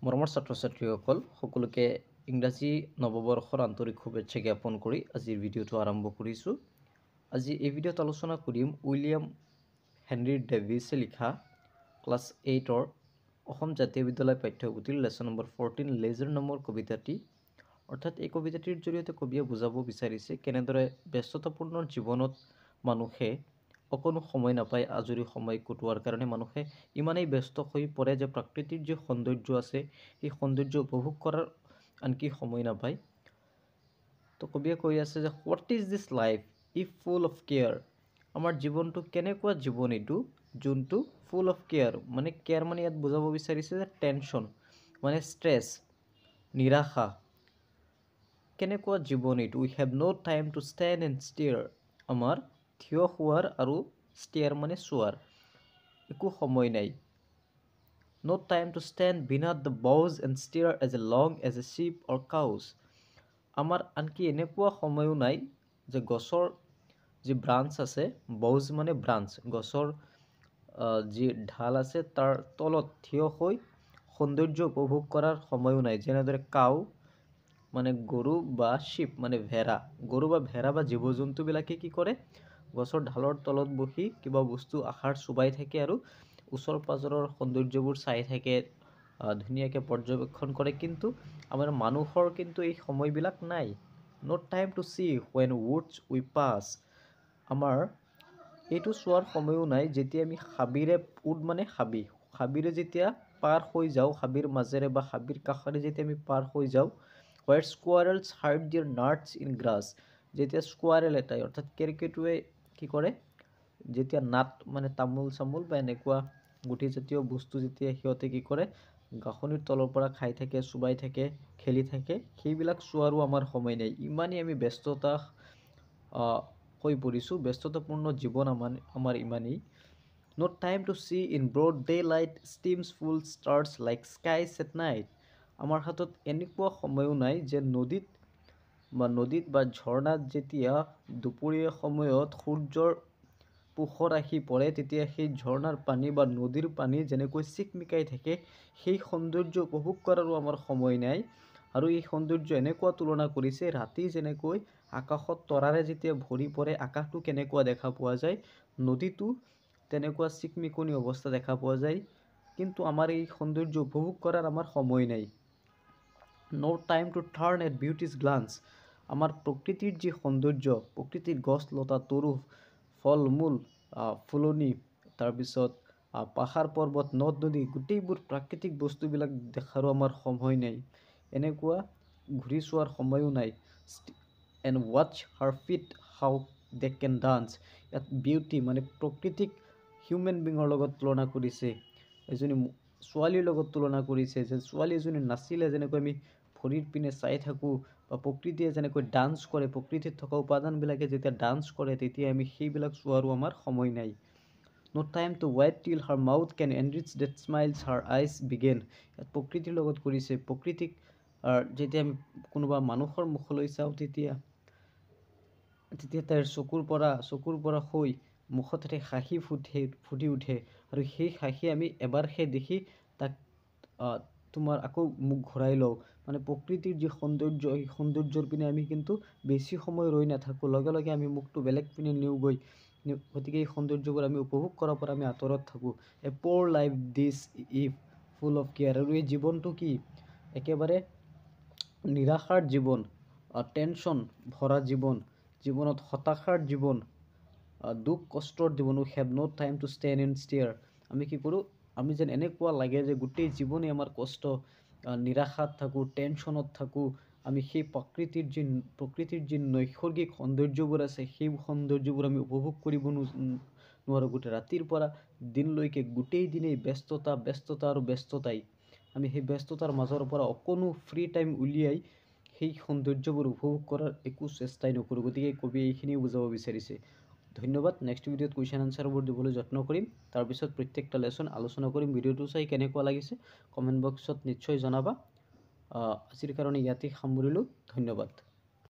মৰমৰ ছাত্ৰ ছাত্ৰীসকল সকলোকে ইংৰাজী নৱবৰ্ষৰ আন্তৰিক শুভেচ্ছা জ্ঞাপন কৰি আজিৰ ভিডিঅ'টো আৰম্ভ কৰিছোঁ। আজি এই ভিডিঅ'ত আলোচনা কৰিম উইলিয়াম হেনৰী ডেভিছে লিখা ক্লাছ 8ৰ অসম জাতীয় বিদ্যালয় পাঠ্যপুথিৰ লেচন নম্বৰ 14 লেজাৰ নামৰ কবিতাটি। অৰ্থাৎ এই কবিতাটিৰ জৰিয়তে কবিয়ে বুজাব বিচাৰিছে কেনেদৰে ব্যস্ততাপূৰ্ণ জীৱনত মানুহে অকণো সময় নাপায়। আজৰি সময় কটোৱাৰ কাৰণে মানুহে ইমানেই ব্যস্ত হৈ পৰে যে প্ৰাকৃতিৰ যি সৌন্দৰ্য আছে সেই সৌন্দৰ্য উপভোগ কৰাৰ আনকি সময় নাপায়। তো কবিয়ে কৈ আছে যে what is this life if full of care. আমাৰ জীৱনটো কেনেকুৱা জীৱন এইটো যোনটো ফুল অফ কেয়াৰ, মানে কেয়াৰ মানে ইয়াত বুজাব বিচাৰিছে যে টেনশ্যন মানে ষ্ট্ৰেছ, নিৰাশা। কেনেকুৱা জীৱন এইটো। We have no' time to stand and stare. আমাৰ থিয় হোৱাৰ আৰু ষ্টেয়াৰ মানে চোৱাৰ একো সময় নাই। No time to stand beneath the boughs and stare as long as a sheep or cows. আমাৰ আনকি এনেকুৱা সময়ো নাই যে গছৰ যি ব্ৰাঞ্চ আছে, বউজ মানে ব্ৰাঞ্চ, গছৰ যি ঢাল আছে তাৰ তলত থিয় হৈ সৌন্দৰ্য উপভোগ কৰাৰ সময়ো নাই। যেনেদৰে কাউ মানে গৰু বা শিপ মানে ভেড়া, গৰু বা ভেড়া বা জীৱ জন্তুবিলাকে কি কৰে, গছৰ ঢালৰ তলত বহি কিবা বস্তু আহাৰ চুবাই থাকে আৰু ওচৰ পাজৰৰ সৌন্দৰ্যবোৰ চাই থাকে, ধুনীয়াকৈ পৰ্যবেক্ষণ কৰে। কিন্তু আমাৰ মানুহৰ কিন্তু এই সময়বিলাক নাই। Not time to see when woods we pass. আমাৰ এইটো চোৱাৰ সময়ো নাই যেতিয়া আমি হাবিৰে, উড মানে হাবি, হাবিৰে যেতিয়া পাৰ হৈ যাওঁ, হাবিৰ মাজেৰে বা হাবিৰ কাষেৰে যেতিয়া আমি পাৰ হৈ যাওঁ। Where squirrels hide their nuts in grass. যেতিয়া স্কুৱাৰেল এটাই অৰ্থাৎ কেৰ্কেটুৱাই কি কৰে, যেতিয়া নাট মানে তামোল চামোল বা এনেকুৱা গুটিজাতীয় বস্তু যেতিয়া সিহঁতে কি কৰে গাখনিৰ তলৰ পৰা খাই থাকে, চুবাই থাকে, খেলি থাকে, সেইবিলাক চোৱাৰো আমাৰ সময় নাই। ইমানেই আমি ব্যস্ততা হৈ পৰিছোঁ, ব্যস্ততাপূৰ্ণ জীৱন আমাৰ ইমানেই। No time to see in broad daylight steams full stars like skies at night. আমাৰ হাতত এনেকুৱা সময়ো নাই যে নদীত বা ঝৰ্ণাত যেতিয়া দুপৰীয়া সময়ত সূৰ্যৰ পোহৰ আহি পৰে, তেতিয়া সেই ঝৰ্ণাৰ পানী বা নদীৰ পানী যেনেকৈ চিকমিকাই থাকে, সেই সৌন্দৰ্য উপভোগ কৰাৰো আমাৰ সময় নাই। আৰু এই সৌন্দৰ্য এনেকুৱা তুলনা কৰিছে ৰাতি যেনেকৈ আকাশত তৰাৰে যেতিয়া ভৰি পৰে আকাশটো কেনেকুৱা দেখা পোৱা যায়, নদীটো তেনেকুৱা চিকমিকনি অৱস্থা দেখা পোৱা যায়। কিন্তু আমাৰ এই সৌন্দৰ্য উপভোগ কৰাৰ আমাৰ সময় নাই। No time to turn at beauty's glance. আমাৰ প্ৰকৃতিৰ যি সৌন্দৰ্য, প্ৰকৃতিৰ গছ লতা তৰু ফল মূল ফুলনি, তাৰপিছত পাহাৰ পৰ্বত নদ নদী, গোটেইবোৰ প্ৰাকৃতিক বস্তুবিলাক দেখাৰো আমাৰ সময় নাই। এনেকুৱা ঘূৰি চোৱাৰ সময়ো নাই। এণ্ড ৱাটচ her feet how they can dance. ইয়াত বিউটি মানে প্ৰকৃতিক হিউমেন বিঙৰ লগত তুলনা কৰিছে, এজনী ছোৱালীৰ লগত তুলনা কৰিছে, যে ছোৱালী এজনী নাচিলে যেনেকৈ আমি ভৰিৰ পিনে চাই থাকোঁ, বা প্ৰকৃতিয়ে যেনেকৈ ডান্স কৰে, প্ৰকৃতিত থকা উপাদানবিলাকে যেতিয়া ডান্স কৰে তেতিয়া আমি সেইবিলাক চোৱাৰো আমাৰ সময় নাই। No time to wait till her mouth can enrich that smiles her eyes begin. ইয়াত প্ৰকৃতিৰ লগত কৰিছে, প্ৰকৃতিক যেতিয়া আমি কোনোবা মানুহৰ মুখলৈ চাওঁ তেতিয়া তাইৰ চকুৰ পৰা হৈ মুখত এটা হাঁহি ফুটি উঠে, আৰু সেই হাঁহি আমি এবাৰ সেই দেখি তাক তোমাৰ আকৌ মুখ ঘূৰাই লওঁ। মানে প্ৰকৃতিৰ যি সৌন্দৰ্য, সেই সৌন্দৰ্যৰ পিনে আমি কিন্তু বেছি সময় ৰৈ নাথাকোঁ, লগে লগে আমি মুখটো বেলেগ পিনে নিওঁগৈ। গতিকে এই সৌন্দৰ্যবোৰ আমি উপভোগ কৰাৰ পৰা আমি আঁতৰত থাকোঁ। A poor life this if full of care. আৰু এই জীৱনটো কি একেবাৰে নিৰাশাৰ জীৱন, টেনশ্যন ভৰা জীৱন, জীৱনত হতাশাৰ জীৱন, দুখ কষ্টৰ জীৱন। We have no' time to stand and stare. আমি কি কৰোঁ, আমি যেন এনেকুৱা লাগে যে গোটেই জীৱনেই আমাৰ কষ্ট, নিৰাশাত থাকোঁ, টেনশ্যনত থাকোঁ। আমি সেই প্ৰকৃতিৰ যি নৈসৰ্গিক সৌন্দৰ্যবোৰ আছে, সেই সৌন্দৰ্যবোৰ আমি উপভোগ কৰিব নোৱাৰোঁ। গোটেই ৰাতিৰ পৰা দিনলৈকে গোটেই দিনেই ব্যস্ততা আৰু ব্যস্ততাই। আমি সেই ব্যস্ততাৰ মাজৰ পৰা অকণো ফ্ৰী টাইম উলিয়াই সেই সৌন্দৰ্যবোৰ উপভোগ কৰাৰ একো চেষ্টাই নকৰোঁ। গতিকে কবিয়ে এইখিনিয়ে বুজাব বিচাৰিছে। ধন্যবাদ। নেক্সট ভিডিঅ'ত কুৱেশ্যন আনচাৰবোৰ দিবলৈ যত্ন কৰিম, তাৰপিছত প্ৰত্যেকটা লেচন আলোচনা কৰিম। ভিডিঅ'টো চাই কেনেকুৱা লাগিছে কমেণ্ট বক্সত নিশ্চয় জনাবা। আজিৰ কাৰণে ইয়াতেই সামৰিলোঁ। ধন্যবাদ।